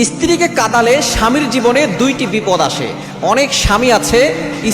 স্ত্রীকে কাঁদালে স্বামীর জীবনে দুইটি বিপদ আসে। অনেক স্বামী আছে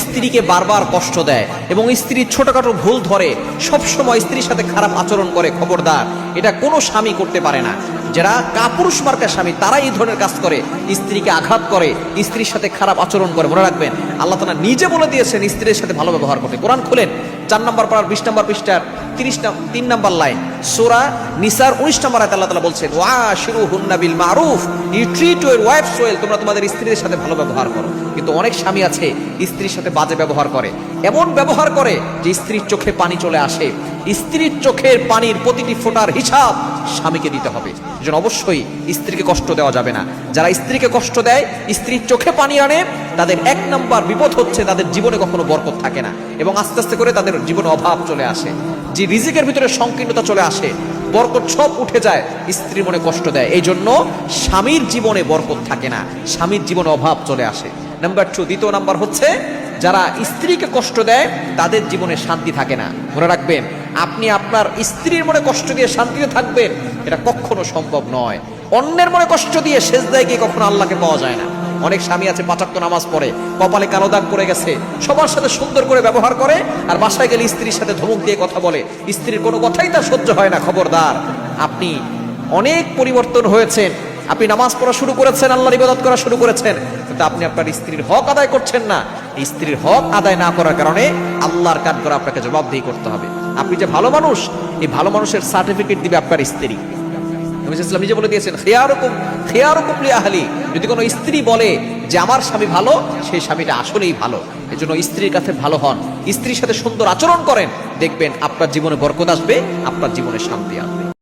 স্ত্রীকে বারবার কষ্ট দেয় এবং স্ত্রীর ছোটখাটো ভুল ধরে সবসময় স্ত্রীর সাথে খারাপ আচরণ করে। খবরদার, এটা কোনো স্বামী করতে পারে না। যারা কাপুরুষ মার্কা স্বামী তারা এই ধরনের কাজ করে, স্ত্রীকে আঘাত করে, স্ত্রীর সাথে খারাপ আচরণ করে। মনে রাখবেন, আল্লাহ তাআলা নিজে বলে দিয়েছেন স্ত্রীর সাথে ভালো ব্যবহার করতে। কোরআন খুলেন 4 নম্বর পারার 20 নম্বর পৃষ্ঠার 3 নম্বর লাইন, সূরা নিসার 19 নম্বর আয়াতে আল্লাহ তাআলা বলছেন, ওয়াশিরুহুন্না বিল মারুফ, you treat your wives well, তোমরা তোমাদের স্ত্রীদের সাথে ভালো ব্যবহার করো। কিন্তু অনেক স্বামী আছে স্ত্রীর সাথে বাজে ব্যবহার করে, এমন ব্যবহার করে যে স্ত্রীর চোখে পানি চলে আসে। স্ত্রীর চোখের পানির প্রতিটি ফোঁটার হিসাব স্বামীকে দিতে হবে। এজন্য অবশ্যই স্ত্রীকে কষ্ট দেওয়া যাবে না। যারা স্ত্রীকে কষ্ট দেয়, স্ত্রীর চোখে পানি আনে, তাদের 1 নম্বর বিপদ হচ্ছে তাদের জীবনে কখনো বরকত থাকে না এবং আস্তে আস্তে করে তাদের জীবনে অভাব চলে আসে। যে রিজিকের ভিতরে সংকীর্ণতা চলে আসে, বরকত সব উঠে যায়, স্ত্রীর মনে কষ্ট দেয়। এই জন্য স্বামীর জীবনে বরকত থাকে না, স্বামীর জীবনে অভাব চলে আসে। নাম্বার 2, দ্বিতীয় নাম্বার হচ্ছে যারা স্ত্রীকে কষ্ট দেয় তাদের জীবনে শান্তি থাকে না। মনে রাখবেন, আপনি আপনার স্ত্রীর মনে কষ্ট দিয়ে শান্তিতে থাকবেন, এটা কখনো সম্ভব নয়। অন্যের মনে কষ্ট দিয়ে সেজদায় গিয়ে কখনো আল্লাহকে পাওয়া যায় না। অনেক স্বামী আছে 5 ওয়াক্ত নামাজ পড়ে, কপালে কালো দাগ পড়ে গেছে, সবার সাথে সুন্দর করে ব্যবহার করে, আর বাসায় গেলে স্ত্রীর সাথে ধমক দিয়ে কথা বলে, স্ত্রীর কোনো কথাই তার সহ্য হয় না। খবরদার, আপনি অনেক পরিবর্তন হয়েছেন, আপনি নামাজ পড়া শুরু করেছেন, আল্লাহর ইবাদত করা শুরু করেছেন, কিন্তু আপনি আপনার স্ত্রীর হক আদায় করছেন না। এই স্ত্রীর হক আদায় না করার কারণে আল্লাহর কাঠগড়া আপনাকে জবাবদিহি করতে হবে। আপনি যে ভালো মানুষ, এই ভালো মানুষের সার্টিফিকেট দিবে আপনার স্ত্রী। নবী সাল্লাল্লাহু আলাইহি ওয়াসাল্লাম নিজে বলে দিয়েছেন, খিয়ারুকুম লিআহলি, যদি কোনো স্ত্রী বলে যে আমার স্বামী ভালো, সেই স্বামীটা আসলেই ভালো। এজন্য স্ত্রীর কাছে ভালো হন, স্ত্রীর সাথে সুন্দর আচরণ করেন, দেখবেন আপনার জীবনে বরকত আসবে, আপনার জীবনে শান্তি আসবে।